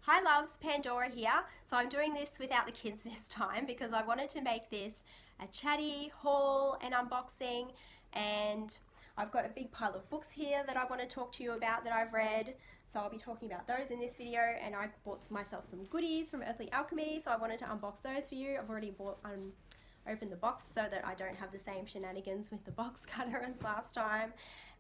Hi loves, Pandora here. So I'm doing this without the kids this time because I wanted to make this a chatty haul and unboxing, and I've got a big pile of books here that I want to talk to you about that I've read. So I'll be talking about those in this video, and I bought myself some goodies from Alchemy, so I wanted to unbox those for you. I've already opened the box so that I don't have the same shenanigans with the box cutter as last time.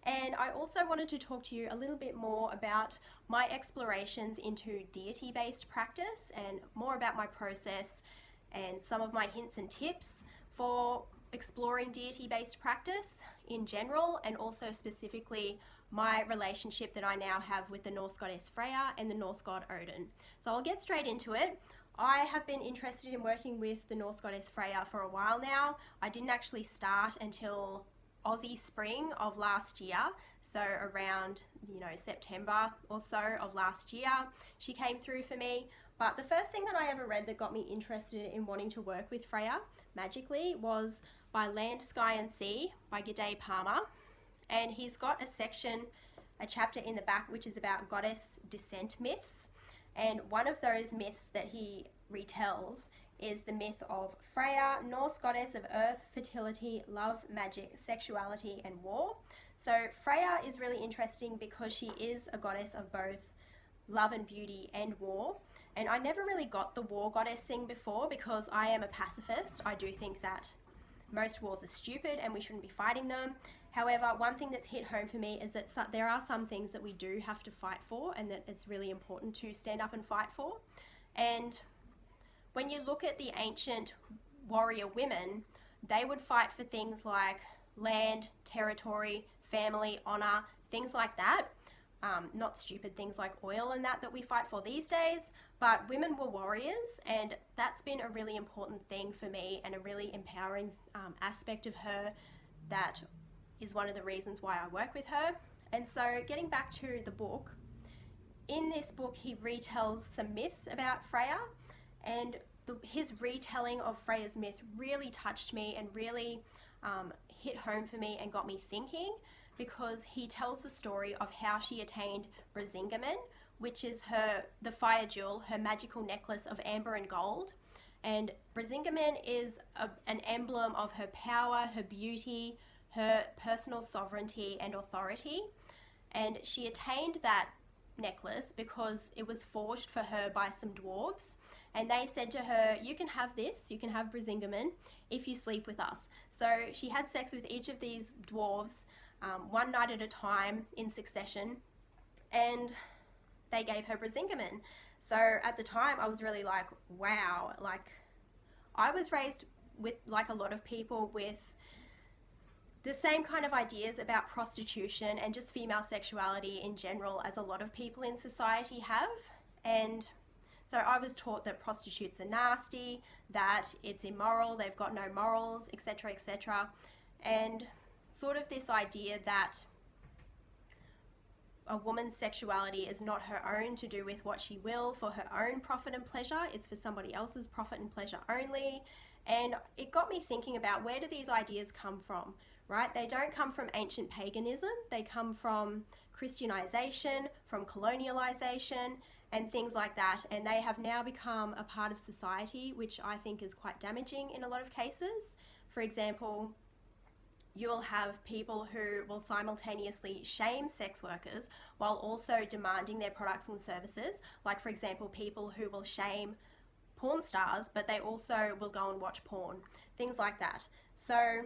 And I also wanted to talk to you a little bit more about my explorations into deity-based practice and more about my process and some of my hints and tips for exploring deity-based practice in general, and also specifically my relationship that I now have with the Norse goddess Freya and the Norse god Odin. So I'll get straight into it. I have been interested in working with the Norse goddess Freya for a while now. I didn't actually start until Aussie spring of last year, so around September or so of last year she came through for me. But the first thing that I ever read that got me interested in wanting to work with Freya magically was by Land, Sky and Sea by G'day Palmer, and he's got a chapter in the back which is about goddess descent myths, and one of those myths that he retells is the myth of Freya, Norse goddess of earth, fertility, love, magic, sexuality, and war. So Freya is really interesting because she is a goddess of both love and beauty and war. And I never really got the war goddess thing before because I am a pacifist. I do think that most wars are stupid and we shouldn't be fighting them. However, one thing that's hit home for me is that there are some things that we do have to fight for, and that it's really important to stand up and fight for. And when you look at the ancient warrior women, they would fight for things like land, territory, family, honor, things like that. Not stupid things like oil and that we fight for these days, but women were warriors, and that's been a really important thing for me and a really empowering aspect of her that is one of the reasons why I work with her. And so getting back to the book, in this book he retells some myths about Freya, and his retelling of Freya's myth really touched me and really hit home for me and got me thinking, because he tells the story of how she attained Brisingamen, which is the fire jewel, her magical necklace of amber and gold. And Brisingamen is an emblem of her power, her beauty, her personal sovereignty and authority. And she attained that necklace because it was forged for her by some dwarves, and they said to her, you can have this, you can have Brisingamen if you sleep with us. So she had sex with each of these dwarves one night at a time in succession, and they gave her Brisingamen. So at the time I was really like, wow, like I was raised with, like a lot of people, with the same kind of ideas about prostitution and just female sexuality in general as a lot of people in society have. And so I was taught that prostitutes are nasty, that it's immoral, they've got no morals, etc., etc. And sort of this idea that a woman's sexuality is not her own to do with what she will for her own profit and pleasure, it's for somebody else's profit and pleasure only. And it got me thinking about, where do these ideas come from, right? They don't come from ancient paganism, they come from Christianization, from colonialization and things like that, and they have now become a part of society, which I think is quite damaging in a lot of cases. For example, you'll have people who will simultaneously shame sex workers while also demanding their products and services. Like, for example, people who will shame porn stars, but they also will go and watch porn, things like that. So,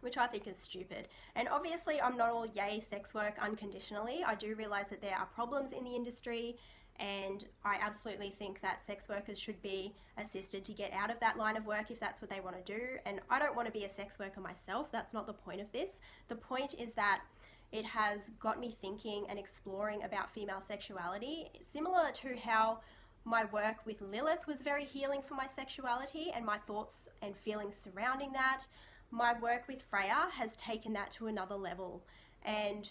which I think is stupid. And obviously I'm not all yay sex work unconditionally. I do realize that there are problems in the industry, and I absolutely think that sex workers should be assisted to get out of that line of work if that's what they want to do. And I don't want to be a sex worker myself, that's not the point of this. The point is that it has got me thinking and exploring about female sexuality, similar to how my work with Lilith was very healing for my sexuality and my thoughts and feelings surrounding that. My work with Freya has taken that to another level, and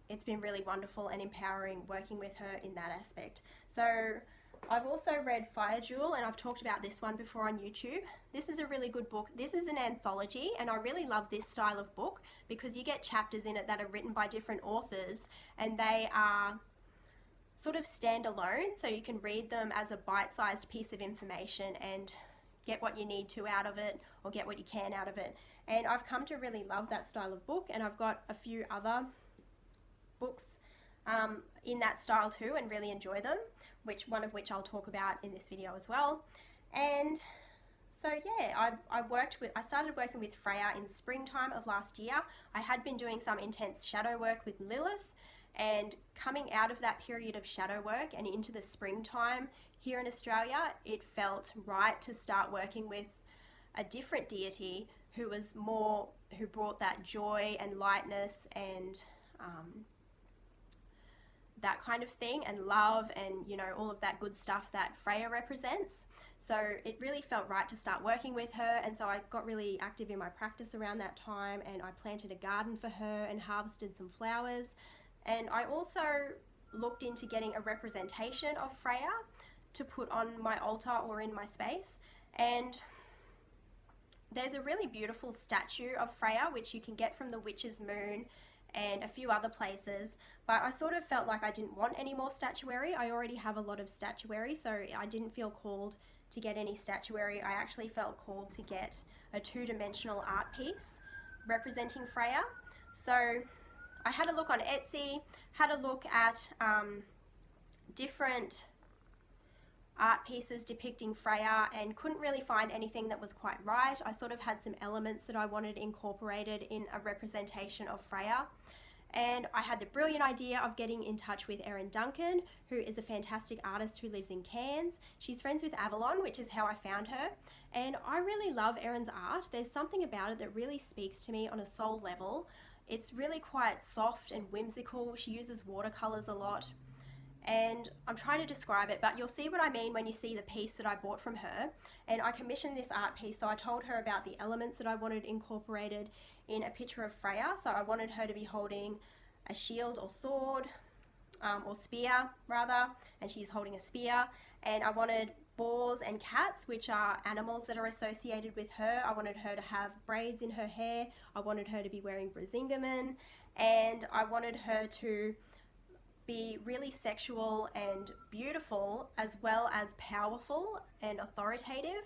it's been really wonderful and empowering working with her in that aspect. So I've also read Fire Jewel, and I've talked about this one before on YouTube. This is a really good book. This is an anthology, and I really love this style of book because you get chapters in it that are written by different authors, and they are sort of stand alone, so you can read them as a bite-sized piece of information and get what you need to out of it, or get what you can out of it. And I've come to really love that style of book, and I've got a few other books in that style too, and really enjoy them, one of which I'll talk about in this video as well. And so yeah, I started working with Freya in springtime of last year. I had been doing some intense shadow work with Lilith, and coming out of that period of shadow work and into the springtime here in Australia, it felt right to start working with a different deity who brought that joy and lightness and that kind of thing, and love, and all of that good stuff that Freya represents. So it really felt right to start working with her, and so I got really active in my practice around that time, and I planted a garden for her and harvested some flowers. And I also looked into getting a representation of Freya to put on my altar or in my space. And there's a really beautiful statue of Freya which you can get from the Witch's Moon and a few other places, but I sort of felt like I didn't want any more statuary. I already have a lot of statuary, so I didn't feel called to get any statuary. I actually felt called to get a two-dimensional art piece representing Freya. So I had a look on Etsy, had a look at different art pieces depicting Freya, and couldn't really find anything that was quite right. I sort of had some elements that I wanted incorporated in a representation of Freya, and I had the brilliant idea of getting in touch with Erin Duncan, who is a fantastic artist who lives in Cairns. She's friends with Avalon, which is how I found her, and I really love Erin's art. There's something about it that really speaks to me on a soul level. It's really quite soft and whimsical. She uses watercolors a lot, and I'm trying to describe it, but you'll see what I mean when you see the piece that I bought from her. And I commissioned this art piece, so I told her about the elements that I wanted incorporated in a picture of Freya. So I wanted her to be holding a shield or sword, or spear rather, and she's holding a spear. And I wanted boars and cats, which are animals that are associated with her. I wanted her to have braids in her hair. I wanted her to be wearing brasingamen, and I wanted her to be really sexual and beautiful, as well as powerful and authoritative.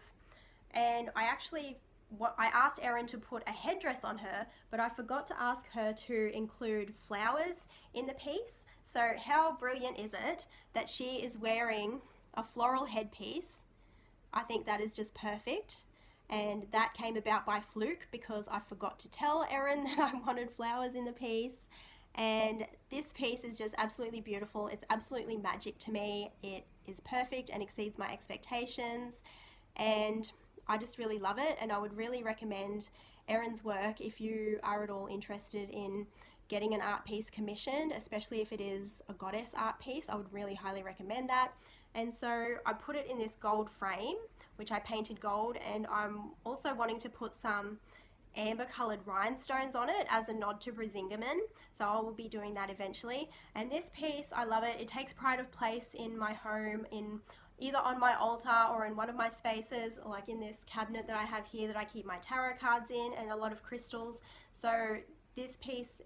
And I asked Erin to put a headdress on her, but I forgot to ask her to include flowers in the piece. So how brilliant is it that she is wearing a floral headpiece? I think that is just perfect. And that came about by fluke, because I forgot to tell Erin that I wanted flowers in the piece. And this piece is just absolutely beautiful. It's absolutely magic to me. It is perfect and exceeds my expectations, and I just really love it. And I would really recommend Erin's work if you are at all interested in getting an art piece commissioned, especially if it is a goddess art piece. I would really highly recommend that. And so I put it in this gold frame, which I painted gold, and I'm also wanting to put some amber colored rhinestones on it as a nod to brasingamen, so I will be doing that eventually. And this piece, I love it. It takes pride of place in my home, in either on my altar or in one of my spaces, like in this cabinet that I have here that I keep my tarot cards in, and a lot of crystals. So this piece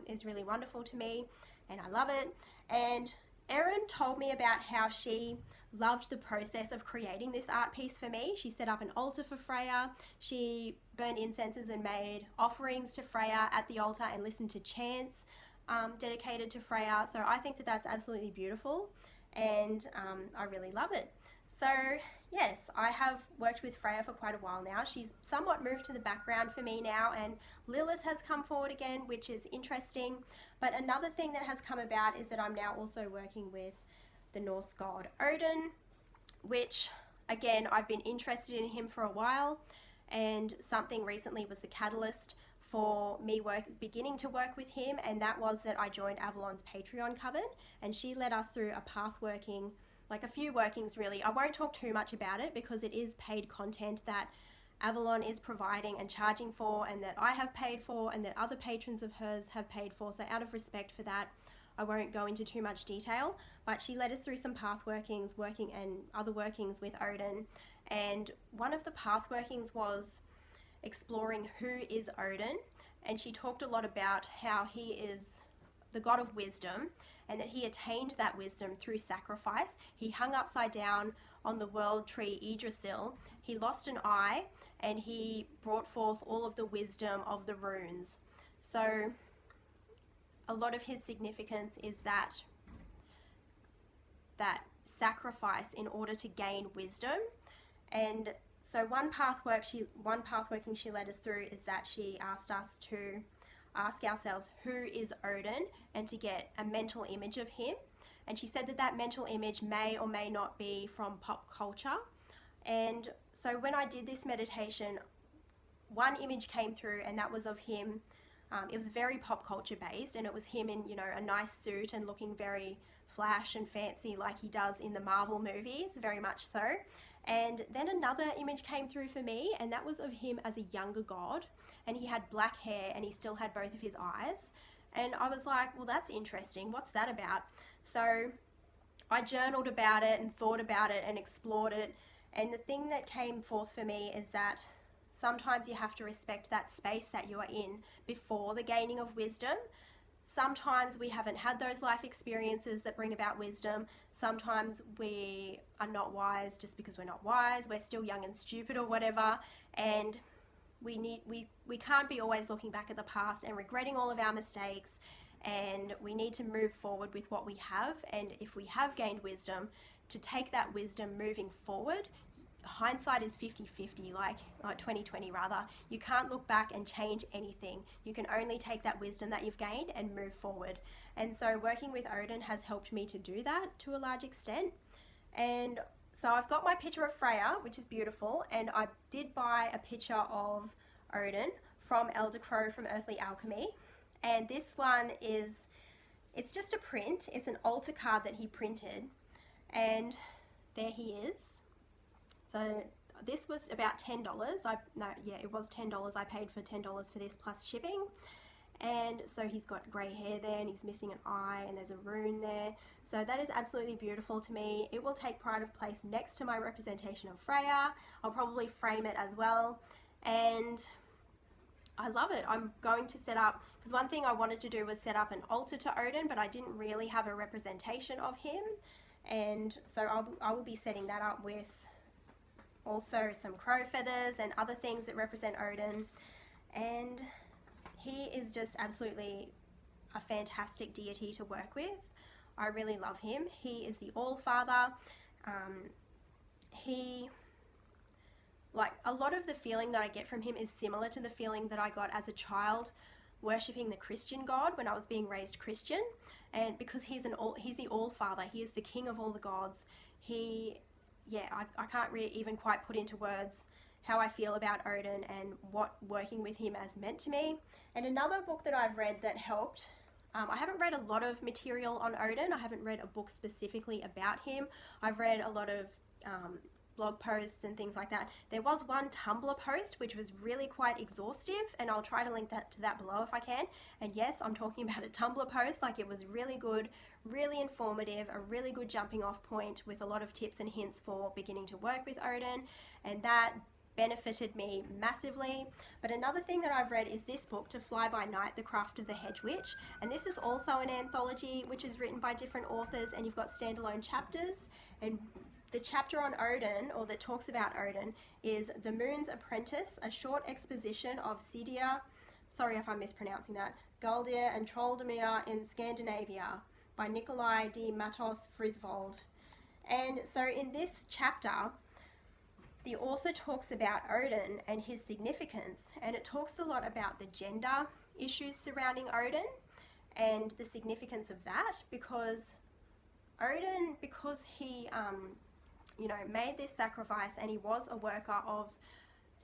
is really wonderful to me, and I love it. And Erin told me about how she loved the process of creating this art piece for me. She set up an altar for Freya. She burned incenses and made offerings to Freya at the altar and listened to chants dedicated to Freya. So I think that that's absolutely beautiful, and I really love it. So yes, I have worked with Freya for quite a while now. She's somewhat moved to the background for me now, and Lilith has come forward again, which is interesting. But another thing that has come about is that I'm now also working with the Norse god Odin, which again, I've been interested in him for a while, and something recently was the catalyst for me beginning to work with him, and that was that I joined Avalon's Patreon coven, and she led us through a path working, like a few workings really. I won't talk too much about it because it is paid content that Avalon is providing and charging for, and that I have paid for, and that other patrons of hers have paid for. So out of respect for that, I won't go into too much detail, but she led us through some path workings, and other workings with Odin. And one of the path workings was exploring who is Odin, and she talked a lot about how he is the god of wisdom, and that he attained that wisdom through sacrifice. He hung upside down on the world tree Yggdrasil. He lost an eye, and he brought forth all of the wisdom of the runes. So a lot of his significance is that sacrifice in order to gain wisdom. And so one pathworking she led us through is that she asked us to ask ourselves, who is Odin, and to get a mental image of him. And she said that that mental image may or may not be from pop culture. And so when I did this meditation, one image came through, and that was of him. It was very pop culture based, and it was him in, you know, a nice suit and looking very flash and fancy like he does in the Marvel movies, very much so. And then another image came through for me, and that was of him as a younger god, and he had black hair and he still had both of his eyes. And I was like, well, that's interesting, what's that about? So I journaled about it and thought about it and explored it, and the thing that came forth for me is that sometimes you have to respect that space that you are in before the gaining of wisdom. Sometimes we haven't had those life experiences that bring about wisdom. Sometimes we are not wise just because we're not wise. We're still young and stupid or whatever. And we can't be always looking back at the past and regretting all of our mistakes. And we need to move forward with what we have. And if we have gained wisdom, to take that wisdom moving forward. Hindsight is 50-50, like 20/20 rather. You can't look back and change anything. You can only take that wisdom that you've gained and move forward. And so working with Odin has helped me to do that to a large extent. And so I've got my picture of Freya, which is beautiful, and I did buy a picture of Odin from Elder Crow from Earthly Alchemy. And this one it's just a print. It's an altar card that he printed, and there he is. So this was about $10. It was $10. I paid for $10 for this plus shipping. And so he's got grey hair there, and he's missing an eye, and there's a rune there. So that is absolutely beautiful to me. It will take pride of place next to my representation of Freya. I'll probably frame it as well. And I love it. I'm going to set up, because one thing I wanted to do was set up an altar to Odin, but I didn't really have a representation of him. And so I will be setting that up with also some crow feathers and other things that represent Odin. And he is just absolutely a fantastic deity to work with. I really love him. He is the All-Father. Like, a lot of the feeling that I get from him is similar to the feeling that I got as a child worshipping the Christian God when I was being raised Christian. And because he's the All-Father, he is the king of all the gods. I can't really even quite put into words how I feel about Odin and what working with him has meant to me. And another book that I've read that helped, I haven't read a lot of material on Odin. I haven't read a book specifically about him. I've read a lot of blog posts and things like that. There was one Tumblr post which was really quite exhaustive, and I'll try to link that to that below if I can. And yes, I'm talking about a Tumblr post. Like, it was really good, really informative, a really good jumping off point with a lot of tips and hints for beginning to work with Odin, and that benefited me massively. But another thing that I've read is this book, To Fly by Night, The Craft of the Hedge Witch, and this is also an anthology which is written by different authors, and you've got standalone chapters. And the chapter on Odin, or that talks about Odin, is The Moon's Apprentice, a short exposition of Sidia, sorry if I'm mispronouncing that, Galdir and Troldemir in Scandinavia by Nikolai D. Matos Frisvold. And so in this chapter, the author talks about Odin and his significance, and it talks a lot about the gender issues surrounding Odin and the significance of that, because Odin, because he made this sacrifice, and he was a worker of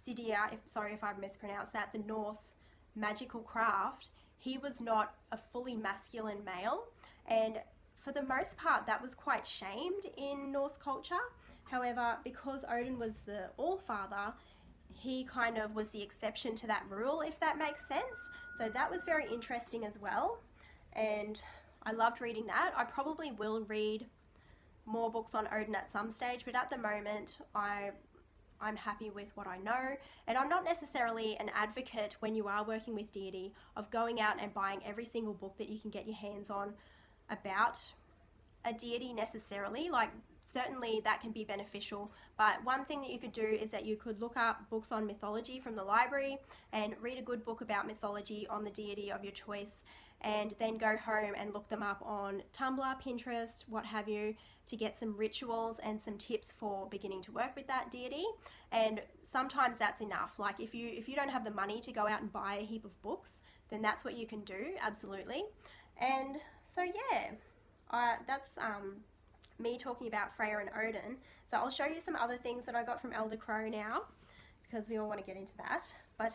Sidia, sorry if I mispronounced that, the Norse magical craft, he was not a fully masculine male, and for the most part that was quite shamed in Norse culture. However, because Odin was the All-Father, he kind of was the exception to that rule, if that makes sense. So that was very interesting as well, and I loved reading that. I probably will read more books on Odin at some stage, but at the moment I'm I'm happy with what I know. And I'm not necessarily an advocate when you are working with deity of going out and buying every single book that you can get your hands on about a deity necessarily. Like, certainly that can be beneficial, but one thing that you could do is that you could look up books on mythology from the library and read a good book about mythology on the deity of your choice, and then go home and look them up on Tumblr, Pinterest, what have you, to get some rituals and some tips for beginning to work with that deity. And sometimes that's enough. Like, if you don't have the money to go out and buy a heap of books, then that's what you can do, absolutely. And so yeah, that's me talking about Freya and Odin. So I'll show you some other things that I got from Elder Crow now, because we all want to get into that. But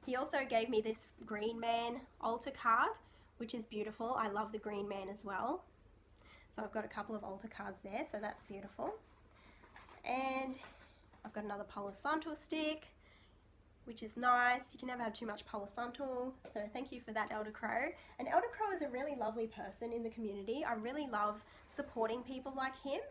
he also gave me this Green Man altar card, which is beautiful. I love the Green Man as well. So I've got a couple of altar cards there, so that's beautiful. And I've got another Palo Santo stick, which is nice. You can never have too much Palo Santo, so thank you for that, Elder Crow. And Elder Crow is a really lovely person in the community. I really love supporting people like him.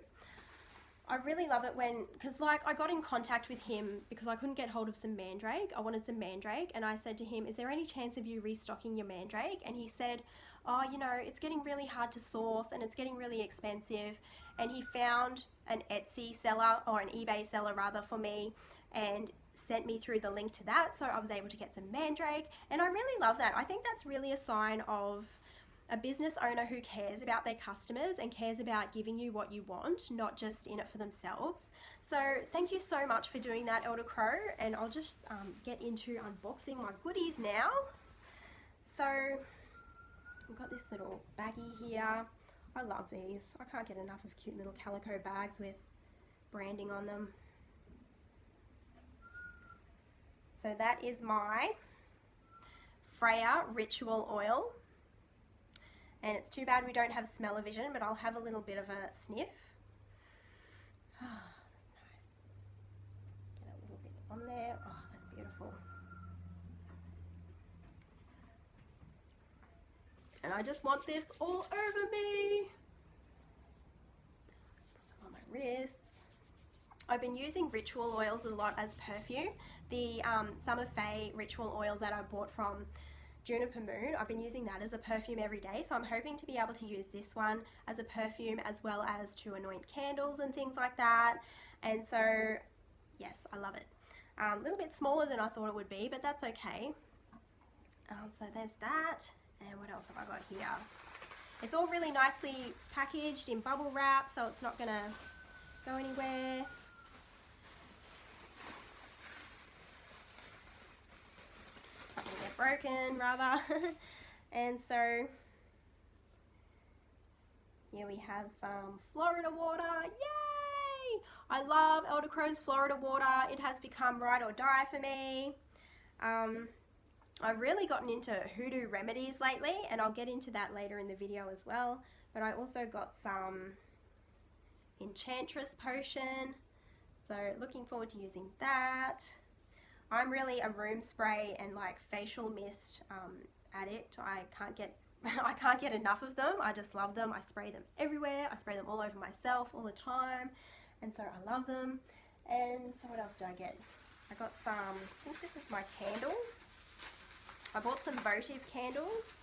I really love it when, because like I got in contact with him because I couldn't get hold of some mandrake. I wanted some mandrake, and I said to him, is there any chance of you restocking your mandrake? And he said, oh, you know, it's getting really hard to source and it's getting really expensive. And he found an Etsy seller, or an eBay seller rather, for me, and sent me through the link to that, so I was able to get some mandrake. And I really love that. I think that's really a sign of a business owner who cares about their customers and cares about giving you what you want, not just in it for themselves. So thank you so much for doing that, Elder Crow, and I'll just get into unboxing my goodies now. So I've got this little baggie here. I love these. I can't get enough of cute little calico bags with branding on them. So that is my Freya ritual oil. And it's too bad we don't have smell-o-vision, but I'll have a little bit of a sniff. Oh, that's nice. Get a little bit on there. Oh, that's beautiful. And I just want this all over me. Put them on my wrists. I've been using ritual oils a lot as perfume. The Summer Fae ritual oil that I bought from Juniper Moon, I've been using that as a perfume every day, so I'm hoping to be able to use this one as a perfume as well as to anoint candles and things like that. And so yes, I love it. A little bit smaller than I thought it would be, but that's okay. So there's that. And what else have I got here? It's all really nicely packaged in bubble wrap, so it's not gonna go anywhere. Something to get broken rather. And so here we have some Florida water. Yay! I love Elder Crow's Florida water. It has become ride or die for me. I've really gotten into hoodoo remedies lately, and I'll get into that later in the video as well. But I also got some Enchantress potion, so looking forward to using that. I'm really a room spray and like facial mist addict. I can't get enough of them. I just love them. I spray them everywhere. I spray them all over myself all the time, and so I love them. And so what else did I get? I got some, I think this is my candles. I bought some votive candles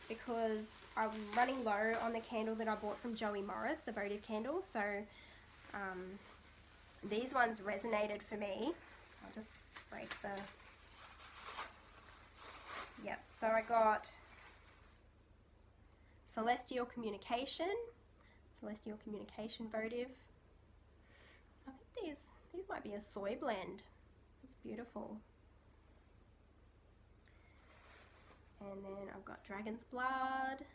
because I'm running low on the candle that I bought from Joey Morris, the votive candle. So these ones resonated for me. I'll just break the, yep. So I got Celestial Communication votive. I think these might be a soy blend. It's beautiful. And then I've got Dragon's Blood.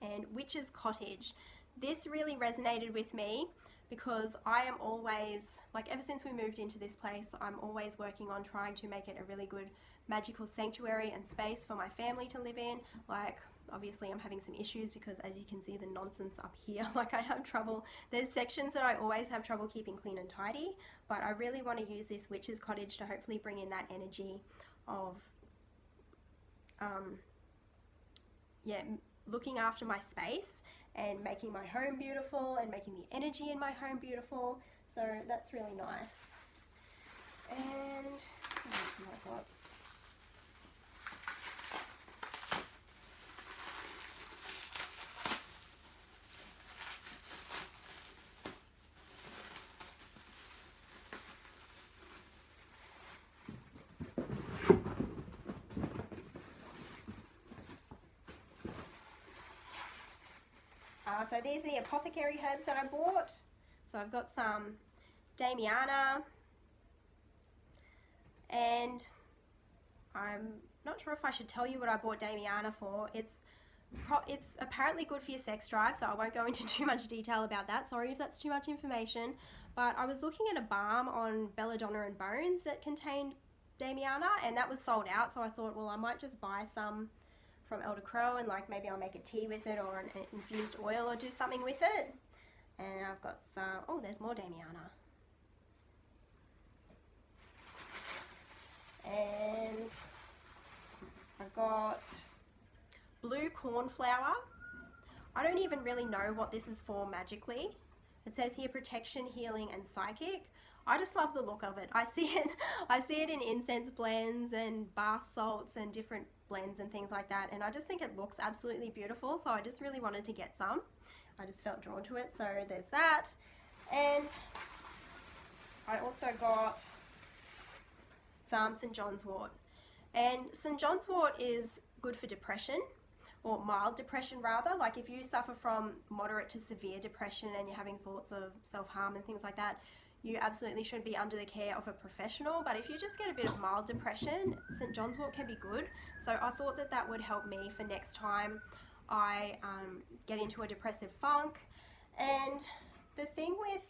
And Witch's Cottage. This really resonated with me because I am always, like ever since we moved into this place, I'm always working on trying to make it a really good magical sanctuary and space for my family to live in. Like, obviously I'm having some issues because as you can see the nonsense up here, like I have trouble, there's sections that I always have trouble keeping clean and tidy, but I really want to use this Witch's Cottage to hopefully bring in that energy of, yeah, looking after my space and making my home beautiful and making the energy in my home beautiful. So that's really nice. And what else have I got? So these are the apothecary herbs that I bought. So I've got some Damiana, and I'm not sure if I should tell you what I bought Damiana for. It's apparently good for your sex drive, so I won't go into too much detail about that. Sorry if that's too much information. But I was looking at a balm on belladonna and bones that contained Damiana, and that was sold out, so I thought, well, I might just buy some from Elder Crow, and like maybe I'll make a tea with it or an infused oil or do something with it. And I've got some, oh, there's more Damiana. And I've got blue cornflower. I don't even really know what this is for magically. It says here protection, healing, and psychic. I just love the look of it. I see it in incense blends and bath salts and different blends and things like that, and I just think it looks absolutely beautiful, so I just really wanted to get some. I just felt drawn to it, so there's that. And I also got some St. John's wort. And St. John's wort is good for depression, or mild depression rather. Like if you suffer from moderate to severe depression and you're having thoughts of self-harm and things like that, you absolutely should be under the care of a professional. But if you just get a bit of mild depression, St. John's wort can be good. So I thought that that would help me for next time I get into a depressive funk. And the thing with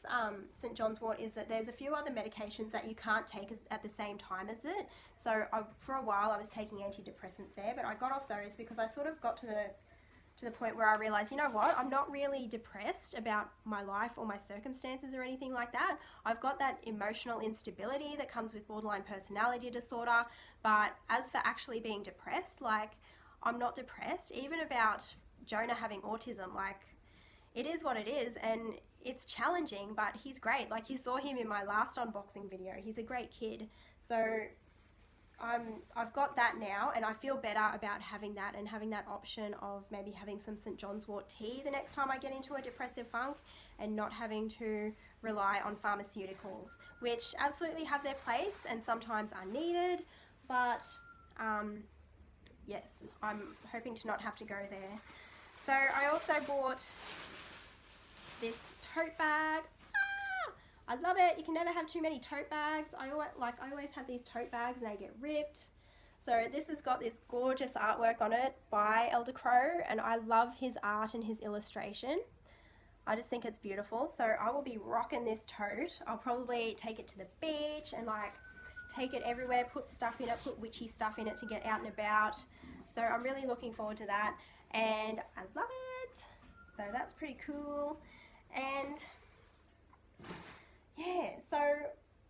St. John's wort is that there's a few other medications that you can't take at the same time as it. So for a while I was taking antidepressants there, but I got off those because I sort of got to the point where I realized, you know what, I'm not really depressed about my life or my circumstances or anything like that. I've got that emotional instability that comes with borderline personality disorder, but as for actually being depressed, like, I'm not depressed. Even about Jonah having autism, like, it is what it is, and it's challenging, but he's great. Like, you saw him in my last unboxing video. He's a great kid. So I've got that now, and I feel better about having that and having that option of maybe having some St. John's wort tea the next time I get into a depressive funk, and not having to rely on pharmaceuticals, which absolutely have their place and sometimes are needed, but yes, I'm hoping to not have to go there. So I also bought this tote bag. I love it. You can never have too many tote bags. I always have these tote bags and they get ripped. So this has got this gorgeous artwork on it by Elder Crow, and I love his art and his illustration. I just think it's beautiful. So I will be rocking this tote. I'll probably take it to the beach and like take it everywhere, put stuff in it, put witchy stuff in it to get out and about. So I'm really looking forward to that, and I love it. So that's pretty cool. And yeah, so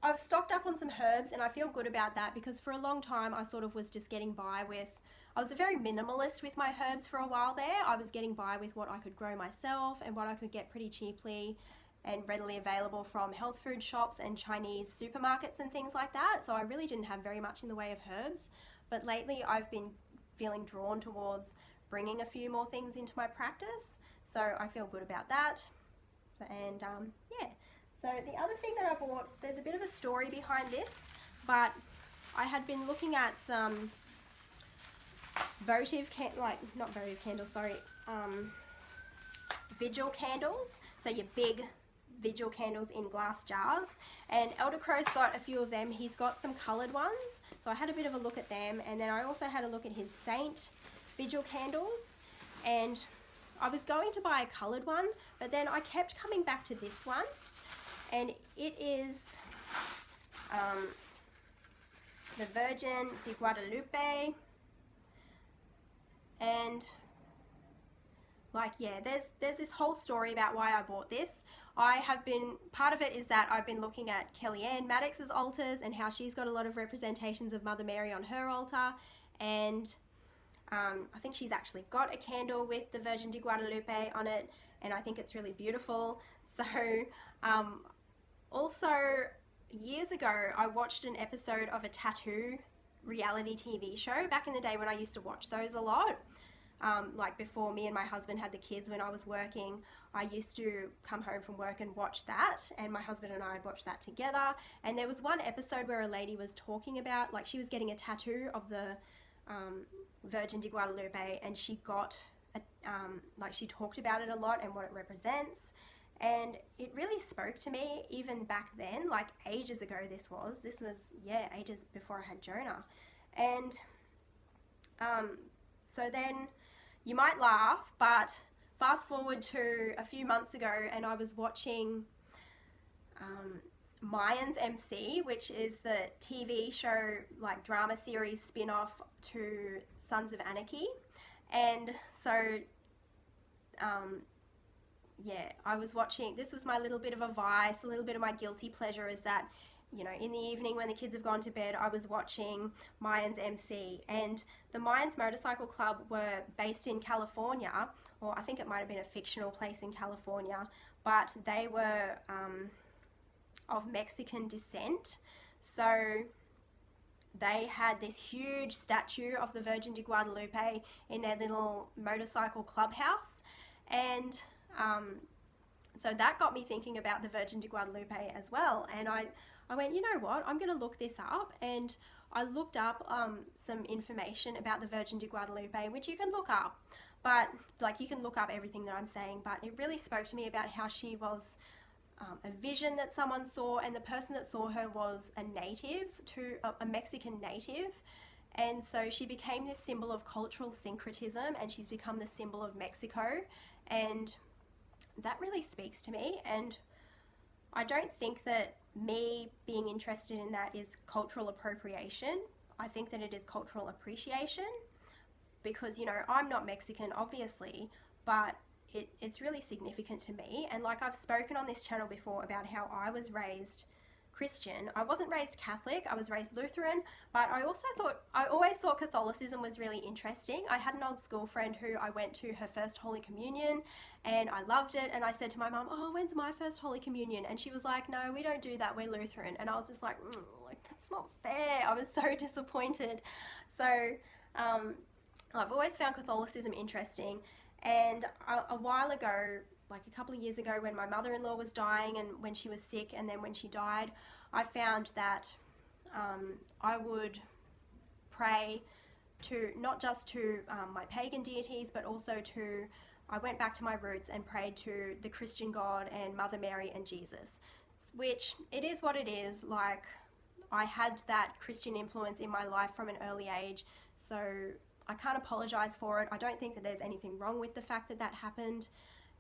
I've stocked up on some herbs, and I feel good about that because for a long time I sort of was just getting by with, I was a very minimalist with my herbs for a while there. I was getting by with what I could grow myself and what I could get pretty cheaply and readily available from health food shops and Chinese supermarkets and things like that. So I really didn't have very much in the way of herbs. But lately I've been feeling drawn towards bringing a few more things into my practice. So I feel good about that. So, and yeah. So the other thing that I bought, there's a bit of a story behind this, but I had been looking at some vigil candles. So your big vigil candles in glass jars, and Elder Crow's got a few of them. He's got some coloured ones, so I had a bit of a look at them, and then I also had a look at his saint vigil candles, and I was going to buy a coloured one, but then I kept coming back to this one, and it is the Virgin de Guadalupe, and like, yeah, there's this whole story about why I bought this. Part of it is that I've been looking at Kellyanne Maddox's altars and how she's got a lot of representations of Mother Mary on her altar, and I think she's actually got a candle with the Virgin de Guadalupe on it, and I think it's really beautiful. So also years ago I watched an episode of a tattoo reality TV show back in the day when I used to watch those a lot. Like before me and my husband had the kids, when I was working, I used to come home from work and watch that, and my husband and I would watch that together. And there was one episode where a lady was talking about, like, she was getting a tattoo of the Virgin de Guadalupe, and she got like, she talked about it a lot and what it represents, and it really spoke to me even back then, like ages ago. This was yeah, ages before I had Jonah. And so then you might laugh, but fast forward to a few months ago, and I was watching Mayans MC, which is the TV show, like drama series spin-off to Sons of Anarchy. And so yeah, I was watching, this was my little bit of a vice, a little bit of my guilty pleasure, is that, you know, in the evening when the kids have gone to bed, I was watching Mayans MC. And the Mayans Motorcycle Club were based in California, or I think it might have been a fictional place in California, but they were of Mexican descent. So they had this huge statue of the Virgin de Guadalupe in their little motorcycle clubhouse. And so that got me thinking about the Virgin de Guadalupe as well. And I went, you know what, I'm going to look this up. And I looked up some information about the Virgin de Guadalupe, which you can look up, but like, you can look up everything that I'm saying, but it really spoke to me about how she was a vision that someone saw, and the person that saw her was a native, a Mexican native. And so she became this symbol of cultural syncretism, and she's become the symbol of Mexico. And that really speaks to me. And I don't think that me being interested in that is cultural appropriation. I think that it is cultural appreciation, because, you know, I'm not Mexican, obviously, but it's really significant to me. And like, I've spoken on this channel before about how I was raised Christian. I wasn't raised Catholic, I was raised Lutheran, but I always thought Catholicism was really interesting. I had an old school friend who I went to her first Holy Communion, and I loved it. And I said to my mum, oh, when's my first Holy Communion? And she was like, no, we don't do that, we're Lutheran. And I was just like, like, that's not fair. I was so disappointed. So I've always found Catholicism interesting. And a while ago, like a couple of years ago, when my mother-in-law was dying and when she was sick, and then when she died, I found that I would pray to, not just to my pagan deities, but also to, I went back to my roots and prayed to the Christian God and Mother Mary and Jesus, which it is what it is. Like, I had that Christian influence in my life from an early age, so I can't apologize for it. I don't think that there's anything wrong with the fact that that happened.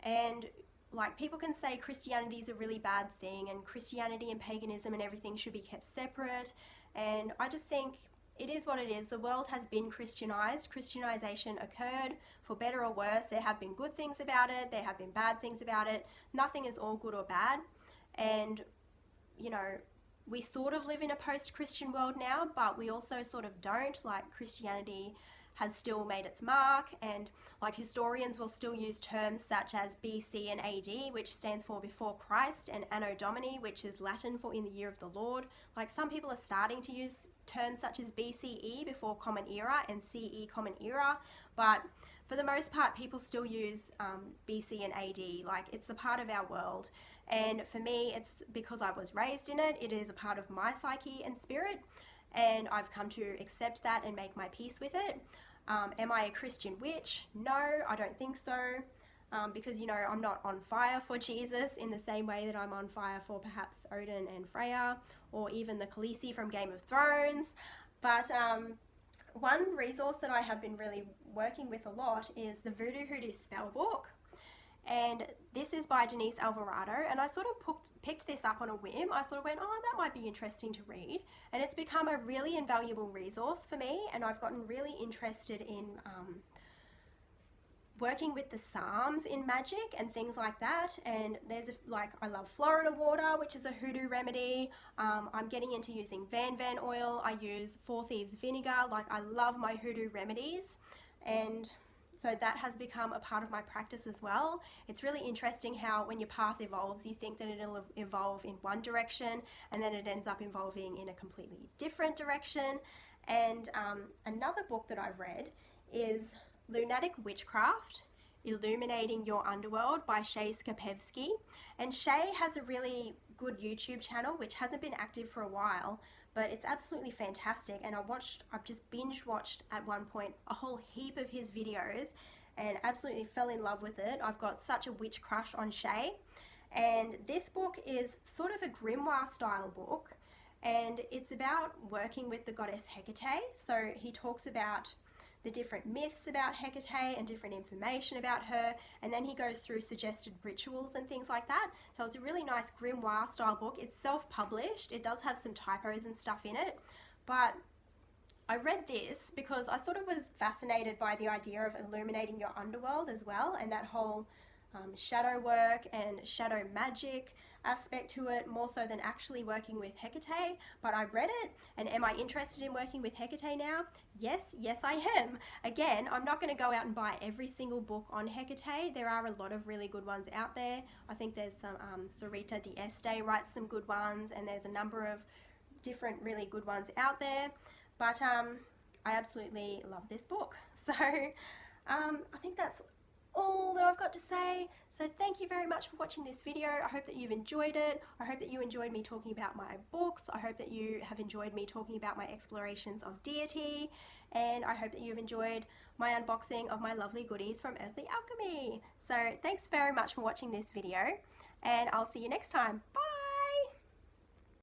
And like, people can say Christianity is a really bad thing, and Christianity and paganism and everything should be kept separate. And I just think it is what it is. The world has been Christianized. Christianization occurred for better or worse. There have been good things about it. There have been bad things about it. Nothing is all good or bad. And, you know, we sort of live in a post-Christian world now, but we also sort of don't. Like, Christianity has still made its mark, and like, historians will still use terms such as BC and AD, which stands for before Christ, and Anno Domini, which is Latin for in the year of the Lord. Like, some people are starting to use terms such as BCE, before Common Era, and CE, Common Era, but for the most part people still use BC and AD. Like, it's a part of our world, and for me, it's because I was raised in it. It is a part of my psyche and spirit, and I've come to accept that and make my peace with it. Am I a Christian witch? No, I don't think so, because, you know, I'm not on fire for Jesus in the same way that I'm on fire for perhaps Odin and Freya, or even the Khaleesi from Game of Thrones. But one resource that I have been really working with a lot is the Voodoo Hoodoo spell book. And this is by Denise Alvarado, and I sort of picked this up on a whim. I sort of went, oh, that might be interesting to read, and it's become a really invaluable resource for me, and I've gotten really interested in working with the Psalms in magic and things like that. And there's like, I love Florida water, which is a hoodoo remedy. I'm getting into using Van oil. I use Four Thieves vinegar. Like, I love my hoodoo remedies. and so that has become a part of my practice as well. It's really interesting how when your path evolves, you think that it'll evolve in one direction and then it ends up evolving in a completely different direction. And another book that I've read is Lunatic Witchcraft, Illuminating Your Underworld by Shay Skapevsky. And Shay has a really good YouTube channel which hasn't been active for a while, but it's absolutely fantastic. And I've just binge watched at one point a whole heap of his videos and absolutely fell in love with it. I've got such a witch crush on Shay. And this book is sort of a grimoire style book, and it's about working with the goddess Hecate. So he talks about the different myths about Hecate and different information about her, and then he goes through suggested rituals and things like that. So it's a really nice grimoire style book. It's self-published. It does have some typos and stuff in it, but I read this because I sort of was fascinated by the idea of illuminating your underworld as well, and that whole shadow work and shadow magic aspect to it, more so than actually working with Hecate. But I read it, and am I interested in working with Hecate now? Yes, I am. Again, I'm not going to go out and buy every single book on Hecate. There are a lot of really good ones out there. I think there's some Sarita D'Este writes some good ones, and there's a number of different really good ones out there. But I absolutely love this book. So I think that's all that I've got to say. So thank you very much for watching this video. I hope that you've enjoyed it. I hope that you enjoyed me talking about my books. I hope that you have enjoyed me talking about my explorations of deity, and I hope that you've enjoyed my unboxing of my lovely goodies from Earthly Alchemy. So thanks very much for watching this video, and I'll see you next time. Bye!